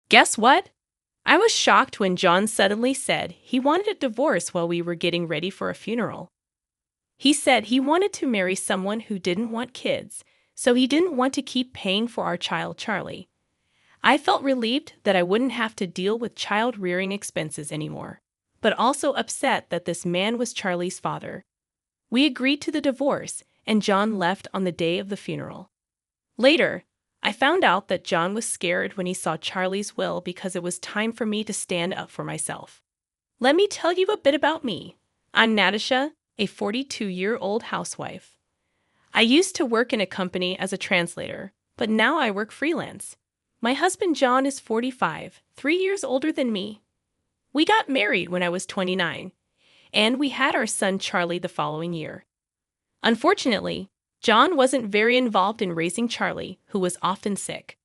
Guess what? I was shocked when John suddenly said he wanted a divorce while we were getting ready for a funeral. He said he wanted to marry someone who didn't want kids, so he didn't want to keep paying for our child, Charlie. I felt relieved that I wouldn't have to deal with child rearing expenses anymore, but also upset that this man was Charlie's father. We agreed to the divorce, and John left on the day of the funeral. Later, I found out that John was scared when he saw Charlie's will because it was time for me to stand up for myself. Let me tell you a bit about me. I'm Natasha, a 42-year-old housewife. I used to work in a company as a translator, but now I work freelance. My husband John is 45, 3 years older than me. We got married when I was 29, and we had our son Charlie the following year. Unfortunately, John wasn't very involved in raising Charlie, who was often sick.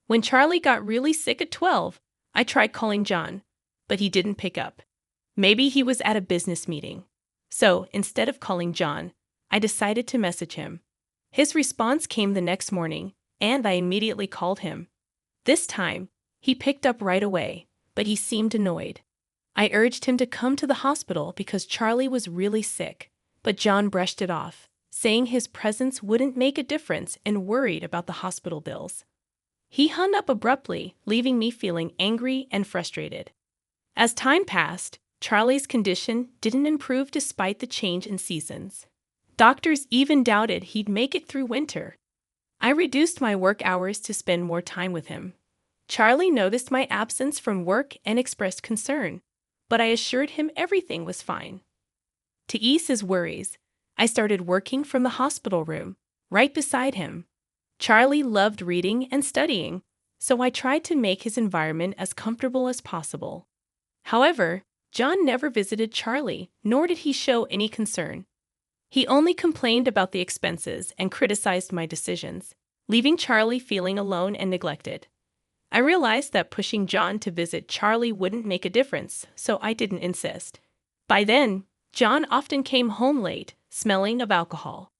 When Charlie got really sick at 12, I tried calling John, but he didn't pick up. Maybe he was at a business meeting. So, instead of calling John, I decided to message him. His response came the next morning, and I immediately called him. This time, he picked up right away, but he seemed annoyed. I urged him to come to the hospital because Charlie was really sick, but John brushed it off, saying his presence wouldn't make a difference and worried about the hospital bills. He hung up abruptly, leaving me feeling angry and frustrated. As time passed, Charlie's condition didn't improve despite the change in seasons. Doctors even doubted he'd make it through winter. I reduced my work hours to spend more time with him. Charlie noticed my absence from work and expressed concern, but I assured him everything was fine. To ease his worries, I started working from the hospital room, right beside him. Charlie loved reading and studying, so I tried to make his environment as comfortable as possible. However, John never visited Charlie, nor did he show any concern. He only complained about the expenses and criticized my decisions, leaving Charlie feeling alone and neglected. I realized that pushing John to visit Charlie wouldn't make a difference, so I didn't insist. By then, John often came home late, smelling of alcohol.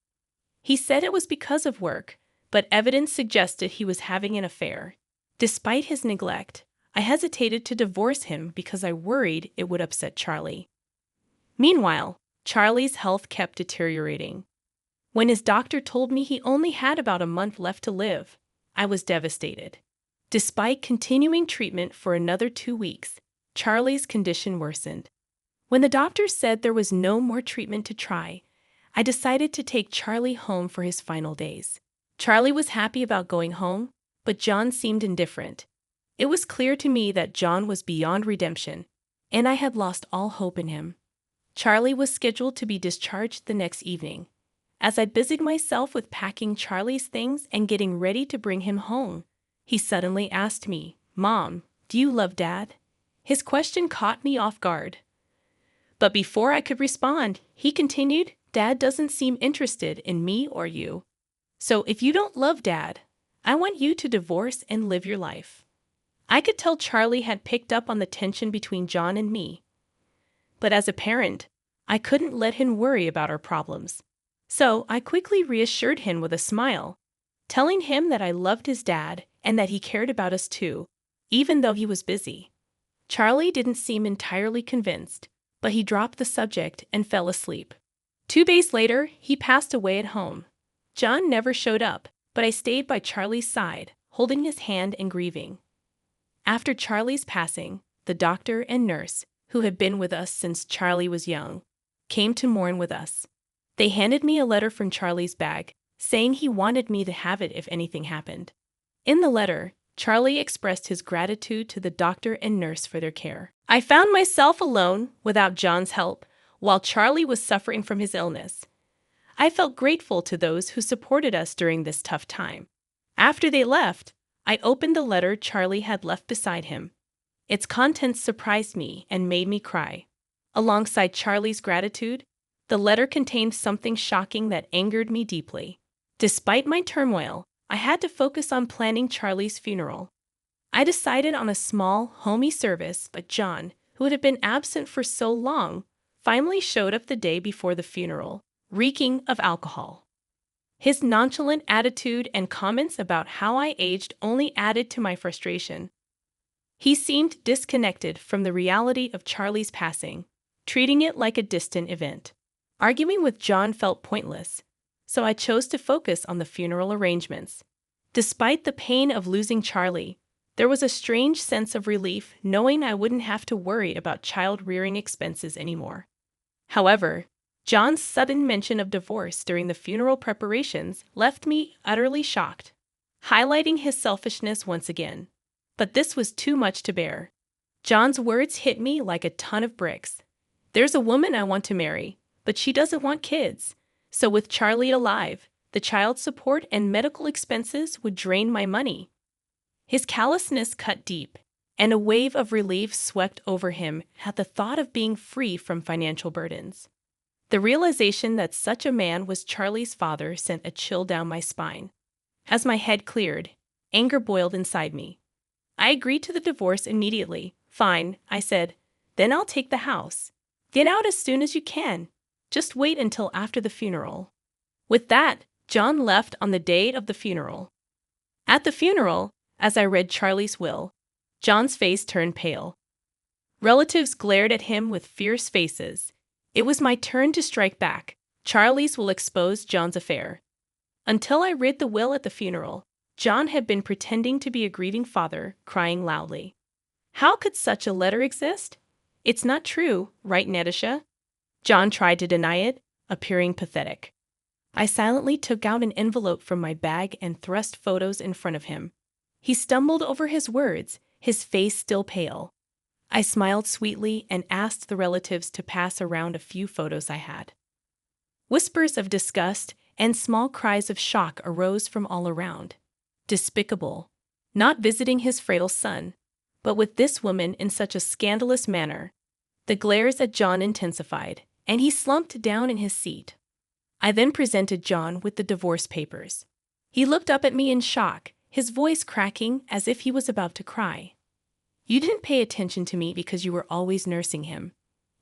He said it was because of work, but evidence suggested he was having an affair. Despite his neglect, I hesitated to divorce him because I worried it would upset Charlie. Meanwhile, Charlie's health kept deteriorating. When his doctor told me he only had about a month left to live, I was devastated. Despite continuing treatment for another 2 weeks, Charlie's condition worsened. When the doctor said there was no more treatment to try, I decided to take Charlie home for his final days. Charlie was happy about going home, but John seemed indifferent. It was clear to me that John was beyond redemption, and I had lost all hope in him. Charlie was scheduled to be discharged the next evening. As I busied myself with packing Charlie's things and getting ready to bring him home, he suddenly asked me, "Mom, do you love Dad?" His question caught me off guard. But before I could respond, he continued, "Dad doesn't seem interested in me or you. So if you don't love Dad, I want you to divorce and live your life." I could tell Charlie had picked up on the tension between John and me. But as a parent, I couldn't let him worry about our problems. So I quickly reassured him with a smile, telling him that I loved his dad and that he cared about us too, even though he was busy. Charlie didn't seem entirely convinced, but he dropped the subject and fell asleep. 2 days later, he passed away at home. John never showed up, but I stayed by Charlie's side, holding his hand and grieving. After Charlie's passing, the doctor and nurse, who had been with us since Charlie was young, came to mourn with us. They handed me a letter from Charlie's bag, saying he wanted me to have it if anything happened. In the letter, Charlie expressed his gratitude to the doctor and nurse for their care. I found myself alone, without John's help, while Charlie was suffering from his illness. I felt grateful to those who supported us during this tough time. After they left, I opened the letter Charlie had left beside him. Its contents surprised me and made me cry. Alongside Charlie's gratitude, the letter contained something shocking that angered me deeply. Despite my turmoil, I had to focus on planning Charlie's funeral. I decided on a small, homey service, but John, who had been absent for so long, finally showed up the day before the funeral, reeking of alcohol. His nonchalant attitude and comments about how I aged only added to my frustration. He seemed disconnected from the reality of Charlie's passing, treating it like a distant event. Arguing with John felt pointless, so I chose to focus on the funeral arrangements. Despite the pain of losing Charlie, there was a strange sense of relief knowing I wouldn't have to worry about child-rearing expenses anymore. However, John's sudden mention of divorce during the funeral preparations left me utterly shocked, highlighting his selfishness once again. But this was too much to bear. John's words hit me like a ton of bricks. There's a woman I want to marry, but she doesn't want kids. So with Charlie alive, the child support and medical expenses would drain my money. His callousness cut deep, and a wave of relief swept over him at the thought of being free from financial burdens. The realization that such a man was Charlie's father sent a chill down my spine. As my head cleared, anger boiled inside me. I agreed to the divorce immediately. Fine, I said. Then I'll take the house. Get out as soon as you can. Just wait until after the funeral. With that, John left on the day of the funeral. At the funeral, as I read Charlie's will, John's face turned pale. Relatives glared at him with fierce faces. It was my turn to strike back. Charlie's will expose John's affair. Until I read the will at the funeral, John had been pretending to be a grieving father, crying loudly. How could such a letter exist? It's not true, right, Natasha? John tried to deny it, appearing pathetic. I silently took out an envelope from my bag and thrust photos in front of him. He stumbled over his words, his face still pale. I smiled sweetly and asked the relatives to pass around a few photos I had. Whispers of disgust and small cries of shock arose from all around. Despicable. Not visiting his frail son, but with this woman in such a scandalous manner. The glares at John intensified, and he slumped down in his seat. I then presented John with the divorce papers. He looked up at me in shock, his voice cracking as if he was about to cry. You didn't pay attention to me because you were always nursing him.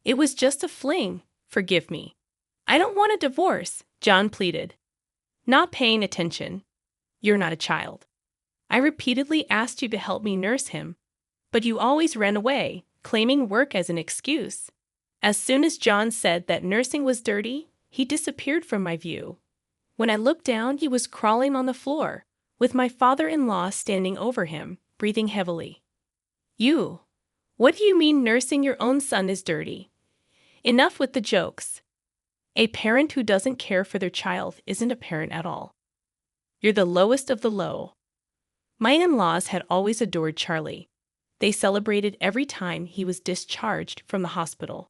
It was just a fling. Forgive me. I don't want a divorce, John pleaded. Not paying attention. You're not a child. I repeatedly asked you to help me nurse him, but you always ran away, claiming work as an excuse. As soon as John said that nursing was dirty, he disappeared from my view. When I looked down, he was crawling on the floor, with my father-in-law standing over him, breathing heavily. You. What do you mean nursing your own son is dirty? Enough with the jokes. A parent who doesn't care for their child isn't a parent at all. You're the lowest of the low. My in-laws had always adored Charlie. They celebrated every time he was discharged from the hospital,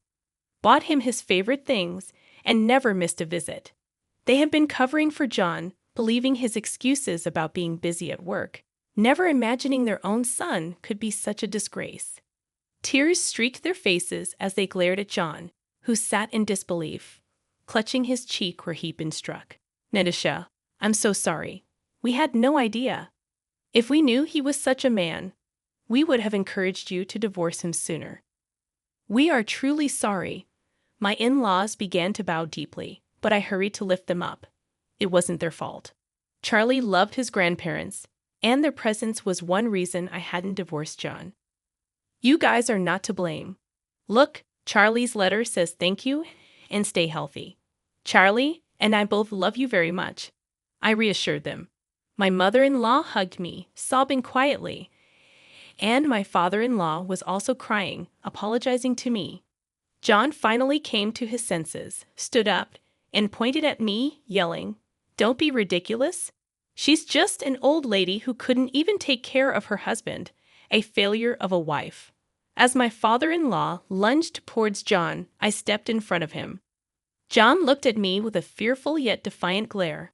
bought him his favorite things, and never missed a visit. They had been covering for John, believing his excuses about being busy at work, never imagining their own son could be such a disgrace. Tears streaked their faces as they glared at John, who sat in disbelief, clutching his cheek where he'd been struck. Natasha, I'm so sorry. We had no idea. If we knew he was such a man, we would have encouraged you to divorce him sooner. We are truly sorry. My in-laws began to bow deeply, but I hurried to lift them up. It wasn't their fault. Charlie loved his grandparents, and their presence was one reason I hadn't divorced John. You guys are not to blame. Look, Charlie's letter says thank you and stay healthy. Charlie and I both love you very much. I reassured them. My mother-in-law hugged me, sobbing quietly, and my father-in-law was also crying, apologizing to me. John finally came to his senses, stood up, and pointed at me, yelling, "Don't be ridiculous. She's just an old lady who couldn't even take care of her husband, a failure of a wife." As my father-in-law lunged towards John, I stepped in front of him. John looked at me with a fearful yet defiant glare.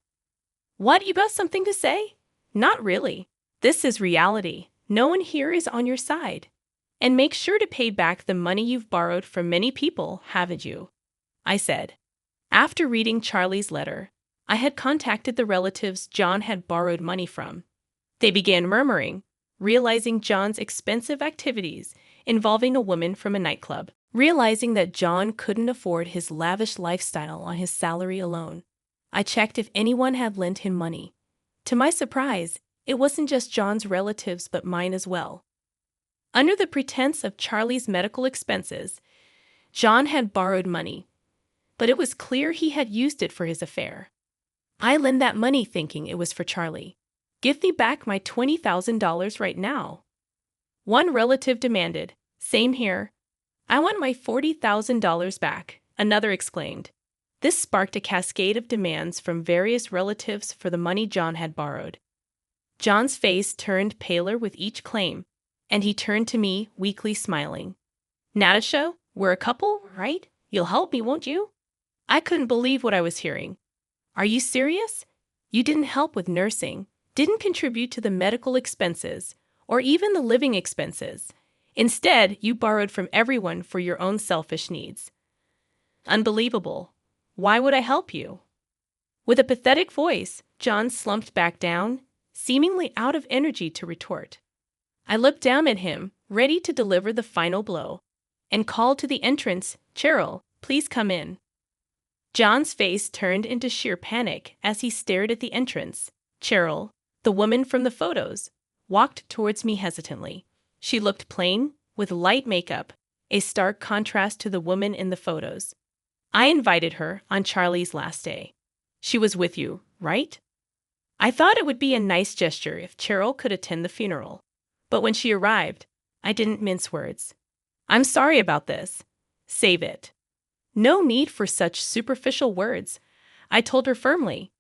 What, you got something to say? Not really. This is reality. No one here is on your side. And make sure to pay back the money you've borrowed from many people, haven't you? I said. After reading Charlie's letter, I had contacted the relatives John had borrowed money from. They began murmuring, realizing John's expensive activities involving a woman from a nightclub, realizing that John couldn't afford his lavish lifestyle on his salary alone. I checked if anyone had lent him money. To my surprise, it wasn't just John's relatives but mine as well. Under the pretense of Charlie's medical expenses, John had borrowed money, but it was clear he had used it for his affair. I lent that money thinking it was for Charlie. Give me back my $20,000 right now. One relative demanded. Same here. I want my $40,000 back, another exclaimed. This sparked a cascade of demands from various relatives for the money John had borrowed. John's face turned paler with each claim, and he turned to me, weakly smiling. Natasha, we're a couple, right? You'll help me, won't you? I couldn't believe what I was hearing. Are you serious? You didn't help with nursing, didn't contribute to the medical expenses, or even the living expenses. Instead, you borrowed from everyone for your own selfish needs. Unbelievable. Why would I help you? With a pathetic voice, John slumped back down, seemingly out of energy to retort. I looked down at him, ready to deliver the final blow, and called to the entrance, Cheryl, please come in. John's face turned into sheer panic as he stared at the entrance. Cheryl, the woman from the photos, walked towards me hesitantly. She looked plain, with light makeup, a stark contrast to the woman in the photos. I invited her on Charlie's last day. She was with you, right? I thought it would be a nice gesture if Cheryl could attend the funeral. But when she arrived, I didn't mince words. I'm sorry about this. Save it. No need for such superficial words, I told her firmly.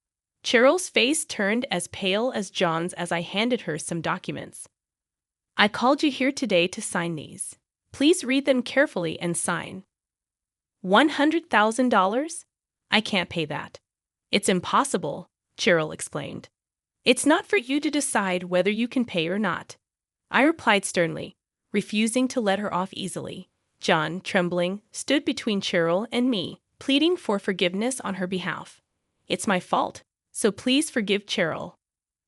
Cheryl's face turned as pale as John's as I handed her some documents. I called you here today to sign these. Please read them carefully and sign. $100,000? I can't pay that. It's impossible, Cheryl exclaimed. It's not for you to decide whether you can pay or not. I replied sternly, refusing to let her off easily. John, trembling, stood between Cheryl and me, pleading for forgiveness on her behalf. It's my fault, so please forgive Cheryl.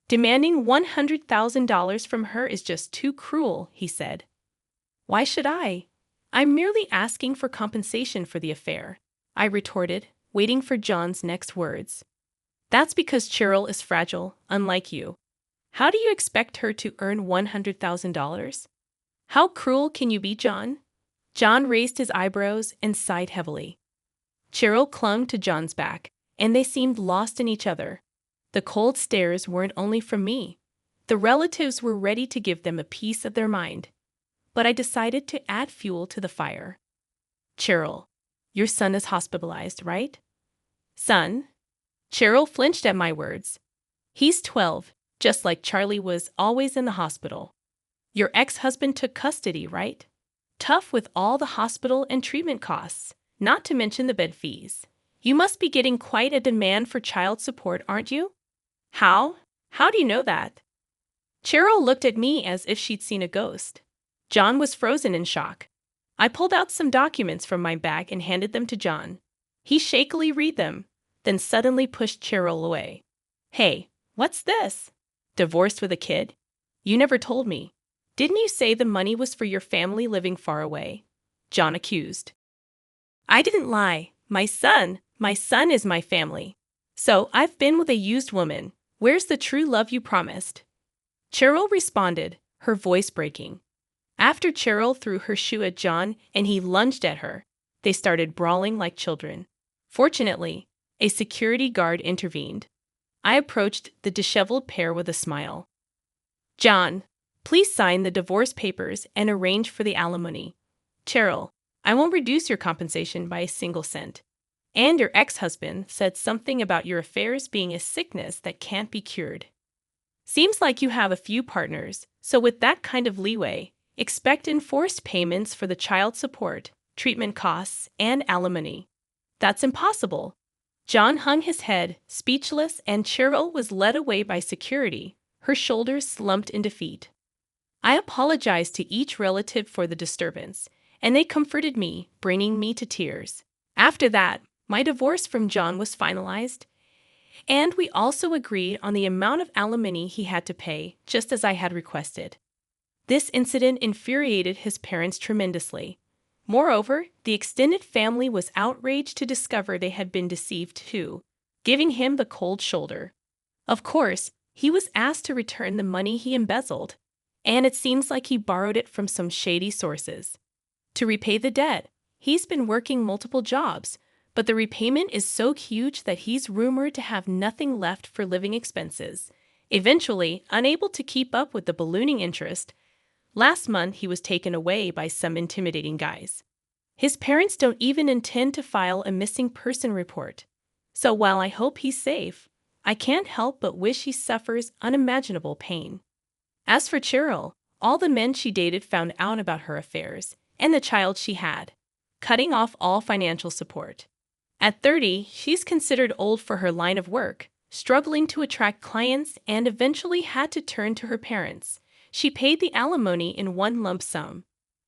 Demanding $100,000 from her is just too cruel, he said. Why should I? I'm merely asking for compensation for the affair, I retorted, waiting for John's next words. That's because Cheryl is fragile, unlike you. How do you expect her to earn $100,000? How cruel can you be, John? John raised his eyebrows and sighed heavily. Cheryl clung to John's back, and they seemed lost in each other. The cold stares weren't only from me. The relatives were ready to give them a piece of their mind. But I decided to add fuel to the fire. Cheryl, your son is hospitalized, right? Son? Cheryl flinched at my words. He's 12, just like Charlie was always in the hospital. Your ex-husband took custody, right? Tough with all the hospital and treatment costs, not to mention the bed fees. You must be getting quite a demand for child support, aren't you? How? How do you know that? Cheryl looked at me as if she'd seen a ghost. John was frozen in shock. I pulled out some documents from my bag and handed them to John. He shakily read them, then suddenly pushed Cheryl away. Hey, what's this? Divorced with a kid? You never told me. Didn't you say the money was for your family living far away? John accused. I didn't lie. My son is my family. So I've been with a used woman. Where's the true love you promised? Cheryl responded, her voice breaking. After Cheryl threw her shoe at John and he lunged at her, they started brawling like children. Fortunately, a security guard intervened. I approached the disheveled pair with a smile. John, please sign the divorce papers and arrange for the alimony. Cheryl, I won't reduce your compensation by a single cent. And your ex-husband said something about your affairs being a sickness that can't be cured. Seems like you have a few partners, so with that kind of leeway, expect enforced payments for the child support, treatment costs, and alimony. That's impossible. John hung his head, speechless, and Cheryl was led away by security, her shoulders slumped in defeat. I apologized to each relative for the disturbance, and they comforted me, bringing me to tears. After that, my divorce from John was finalized, and we also agreed on the amount of alimony he had to pay, just as I had requested. This incident infuriated his parents tremendously. Moreover, the extended family was outraged to discover they had been deceived too, giving him the cold shoulder. Of course, he was asked to return the money he embezzled, and it seems like he borrowed it from some shady sources. To repay the debt, he's been working multiple jobs, but the repayment is so huge that he's rumored to have nothing left for living expenses. Eventually, unable to keep up with the ballooning interest, last month he was taken away by some intimidating guys. His parents don't even intend to file a missing person report. So while I hope he's safe, I can't help but wish he suffers unimaginable pain. As for Cheryl, all the men she dated found out about her affairs and the child she had, cutting off all financial support. At 30, she's considered old for her line of work, struggling to attract clients, and eventually had to turn to her parents. She paid the alimony in one lump sum.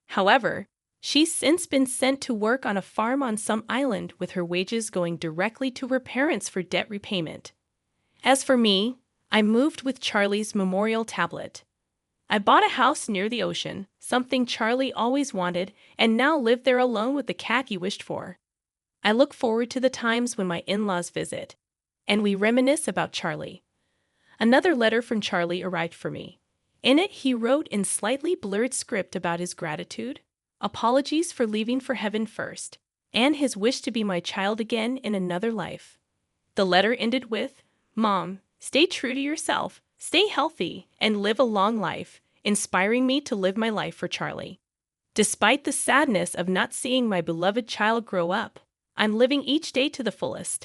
However, she's since been sent to work on a farm on some island with her wages going directly to her parents for debt repayment. As for me, I moved with Charlie's memorial tablet. I bought a house near the ocean, something Charlie always wanted, and now live there alone with the cat he wished for. I look forward to the times when my in-laws visit, and we reminisce about Charlie. Another letter from Charlie arrived for me. In it, he wrote in slightly blurred script about his gratitude, apologies for leaving for heaven first, and his wish to be my child again in another life. The letter ended with, "Mom, stay true to yourself, stay healthy, and live a long life," inspiring me to live my life for Charlie. Despite the sadness of not seeing my beloved child grow up, I'm living each day to the fullest.